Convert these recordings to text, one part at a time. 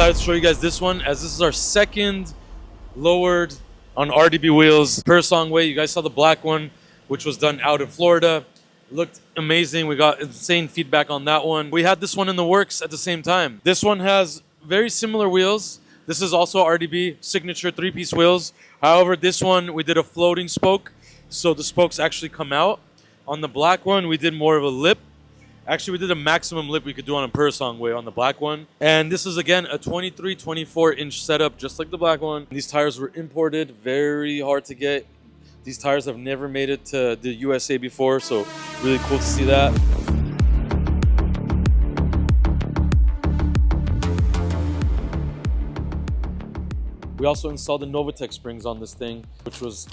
excited to show you guys this one, as this is our second lowered on RDB Wheels Purosangue. You guys saw the black one, which was done out in Florida. It looked amazing. We got insane feedback on that one. We had this one in the works at the same time. This one has very similar wheels. This is also RDB signature 3-piece wheels. However, this one we did a floating spoke, so the spokes actually come out. On the black one, we did more of a lip. Actually, we did a maximum lip we could do on a Purosangue on the black one. And this is, again, a 23, 24-inch setup, just like the black one. These tires were imported, very hard to get. These tires have never made it to the USA before, so really cool to see that. We also installed the Novitec springs on this thing, which was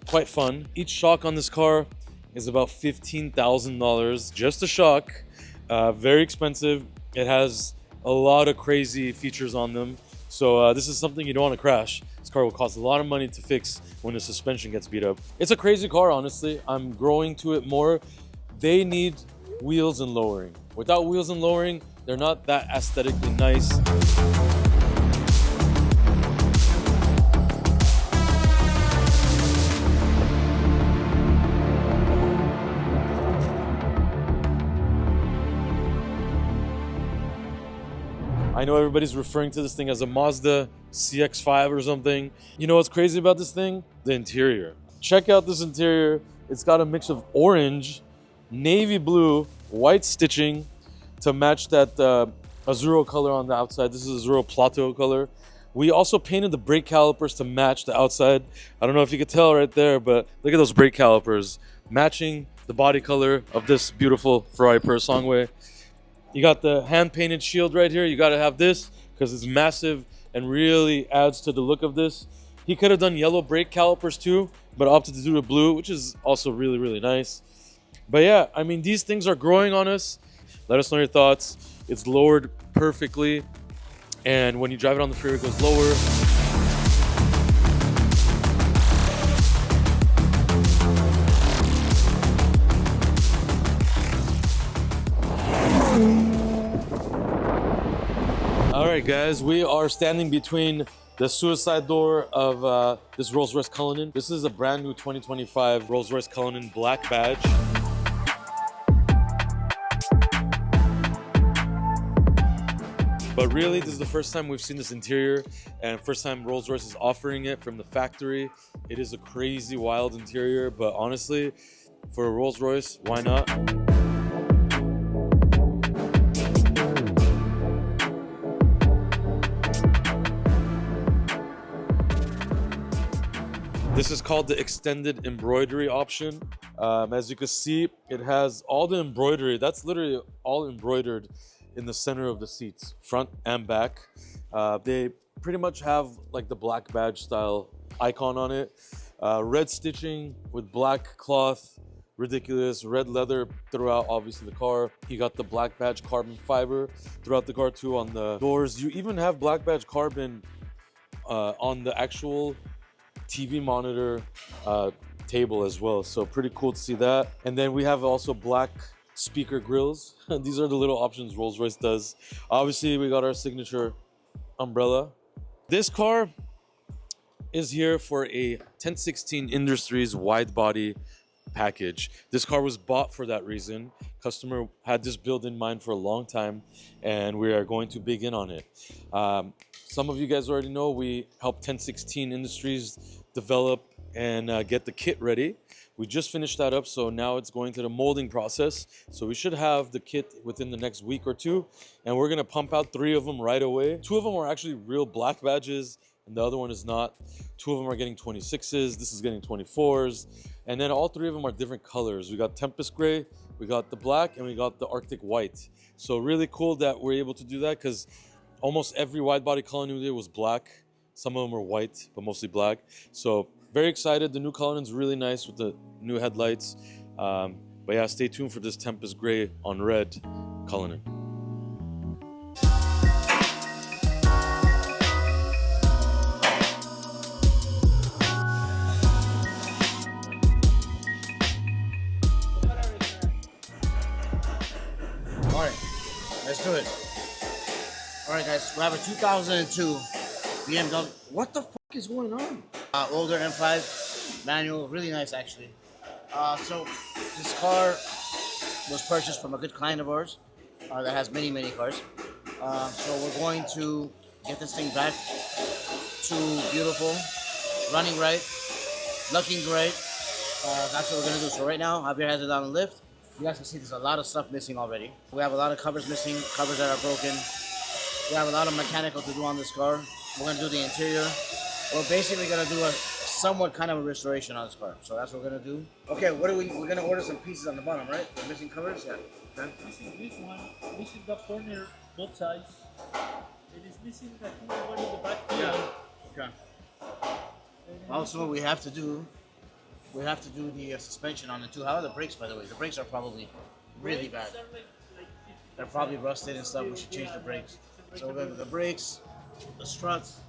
quite fun. Each shock on this car is about $15,000, just a shock. Very expensive. It has a lot of crazy features on them. So this is something you don't want to crash. This car will cost a lot of money to fix when the suspension gets beat up. It's a crazy car, honestly. I'm growing to it more. They need wheels and lowering. Without wheels and lowering, they're not that aesthetically nice. I know everybody's referring to this thing as a Mazda CX-5 or something. You know what's crazy about this thing? The interior. Check out this interior. It's got a mix of orange, navy blue, white stitching to match that Azzurro color on the outside. This is Azzurro Plateau color. We also painted the brake calipers to match the outside. I don't know if you could tell right there, but look at those brake calipers matching the body color of this beautiful Ferrari Purosangue. You got the hand-painted shield right here. You got to have this because it's massive and really adds to the look of this. He could have done yellow brake calipers too, but opted to do the blue, which is also really, really nice. But yeah, I mean, these things are growing on us. Let us know your thoughts. It's lowered perfectly, and when you drive it on the freeway, it goes lower. All right, guys, we are standing between the suicide door of this Rolls-Royce Cullinan. This is a brand new 2025 Rolls-Royce Cullinan black badge. But really, this is the first time we've seen this interior and first time Rolls-Royce is offering it from the factory. It is a crazy, wild interior, but honestly, for a Rolls-Royce, why not? This is called the extended embroidery option. As you can see, it has all the embroidery. That's literally all embroidered in the center of the seats, front and back. They pretty much have like the black badge style icon on it. Red stitching with black cloth, ridiculous. Red leather throughout, obviously, the car. You got the black badge carbon fiber throughout the car too on the doors. You even have black badge carbon on the actual TV monitor table as well, so pretty cool to see that. And then we have also black speaker grills. These are the little options Rolls-Royce does. Obviously, we got our signature umbrella. This car is here for a 1016 Industries wide body package. This car was bought for that reason. Customer had this build in mind for a long time, and we are going to begin on it. Some of you guys already know we helped 1016 Industries develop and get the kit ready. We just finished that up, so now it's going to the molding process. So we should have the kit within the next week or two, and we're gonna pump out 3 of them right away. 2 of them are actually real black badges, and the other one is not. 2 of them are getting 26s, this is getting 24s, and then all 3 of them are different colors. We got Tempest Gray, we got the black, and we got the Arctic White. So really cool that we're able to do that, because almost every wide body Cullinan we did was black. Some of them were white, but mostly black. So very excited. The new Cullinan's really nice with the new headlights. But yeah, stay tuned for this Tempest Gray on red Cullinan. All right, let's do it. All right, guys, we have a 2002 BMW. What the fuck is going on? Older M5 manual, really nice actually. So this car was purchased from a good client of ours that has many cars. So we're going to get this thing back to beautiful, running right, looking great. That's what we're gonna do. So right now, Javier has it on the lift. You guys can see there's a lot of stuff missing already. We have a lot of covers missing, covers that are broken. We have a lot of mechanical to do on this car. We're gonna do the interior. We're basically gonna do a somewhat kind of a restoration on this car. So that's what we're gonna do. Okay, what are we're gonna order some pieces on the bottom, right? We're missing covers, yeah. Okay. Missing this one, missing the corner, both sides. It is missing the one in the back here. Yeah. Okay. Also, we have to do the suspension on the two. How are the brakes, by the way? The brakes are probably really bad. They're probably rusted and stuff. We should change the brakes. So we're going to do the brakes, the struts.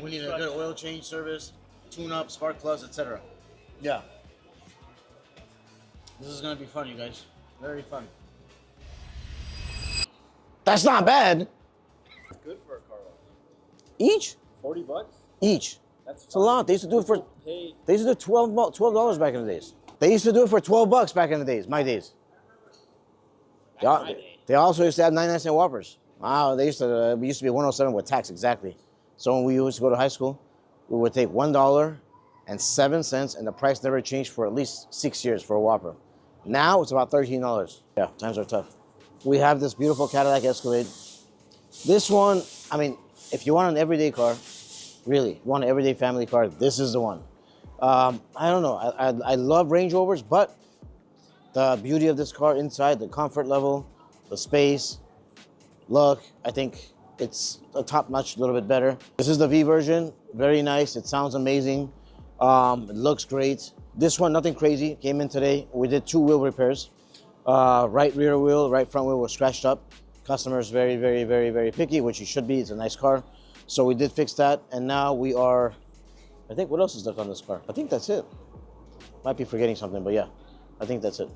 We need a good oil change service, tune-up, spark plugs, etc. Yeah. This is going to be fun, you guys. Very fun. That's not bad. It's good for a car wash. Each? $40? Each. That's It's a lot. They used to do it for. They used to do $12 back in the days. They used to do it for $12 back in the days. My days. They also used to have 99-cent Whoppers. Wow, they used to. We used to be 107 with tax exactly. So when we used to go to high school, we would take $1.07, and the price never changed for at least 6 years for a Whopper. Now it's about $13. Yeah, times are tough. We have this beautiful Cadillac Escalade. This one, I mean, if you want an everyday car, really, you want an everyday family car, this is the one. I don't know. I love Range Rovers, but the beauty of this car inside, the comfort level, the space, look, I think it's a top-notch, a little bit better. This is the V version, very nice. It sounds amazing. It looks great. This one, nothing crazy, came in today. We did 2 wheel repairs. Right rear wheel, right front wheel was scratched up. Customer's very picky, which he should be. It's a nice car. So we did fix that, and now we are, I think, what else is left on this car? I think that's it. Might be forgetting something, but yeah, I think that's it.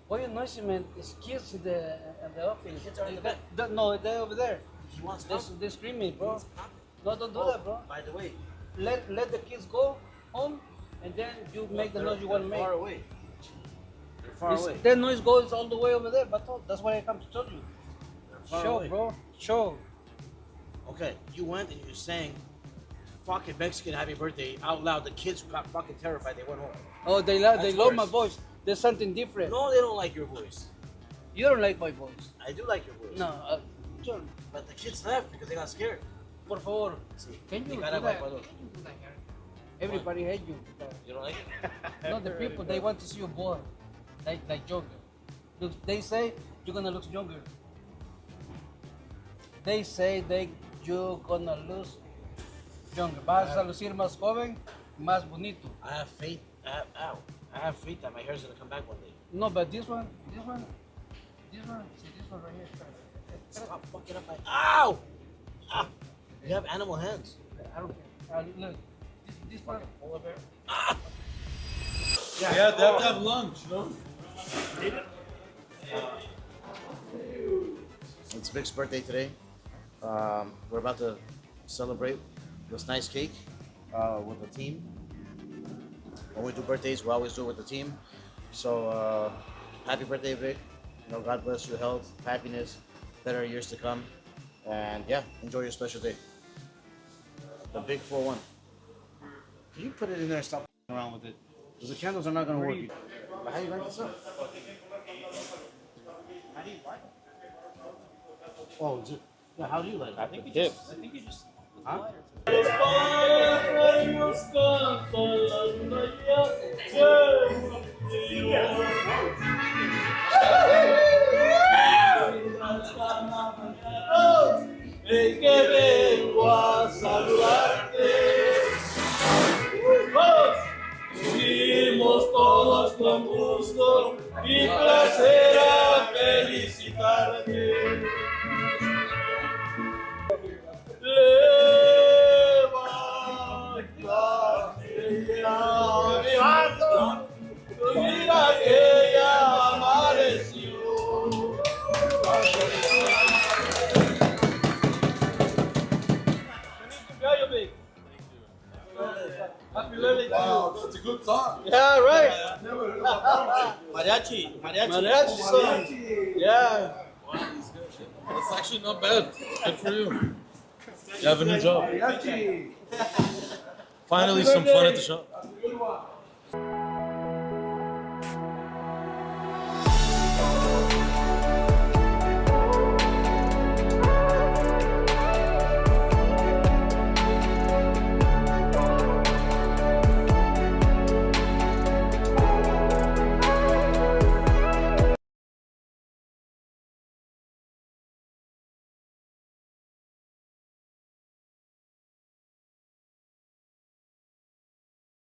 Why you noisy, man? It's kids in the office. Kids are in the back. No, they're over there. He wants They're screaming, bro. No, don't do that, bro. By the way, Let the kids go home, and then you make the noise you want to make. Far away. They're far away. That noise goes all the way over there, but that's why I come to tell you. Far Show, away. bro. Show. Okay, you went and you sang fucking Mexican happy birthday out loud. The kids got fucking terrified. They went home. Oh, they love my voice. There's something different. No, they don't like your voice. You don't like my voice. I do like your voice. No, John. But the kids left because they got scared. Por favor. See, Can you do Nicaragua, that? Ecuador. Can you do that here? Everybody hate you. You don't like it? No, the people, they want to see you bored. Like younger. Look, they say you're gonna look younger. They say you're gonna look younger. Vas a lucir más joven, más bonito. I have faith. I have faith that my hair's gonna come back one day. No, but this one, see this one right here. Stop fucking up my. Ow! Ah! You have animal hands. I don't care. Look, this one. Polar bear. Yeah, they have to have lunch, no? It's Vic's birthday today. We're about to celebrate this nice cake with the team. When we do birthdays, we always do it with the team. So, happy birthday, Vic. You know, God bless your health, happiness, better years to come. And yeah, enjoy your special day. The big 4-1. Can you put it in there and stop around with it? Because the candles are not going to work. But how do you light this up? How do you light it? Oh, yeah, how do you light it? I think you just Huh? El que vengo a saludarte. Vivimos todos con gusto y placer a felicitarte. song. Yeah, right. Mariachi song. Yeah. It's actually not bad. Good for you. You have a new job. Finally, some fun at the shop.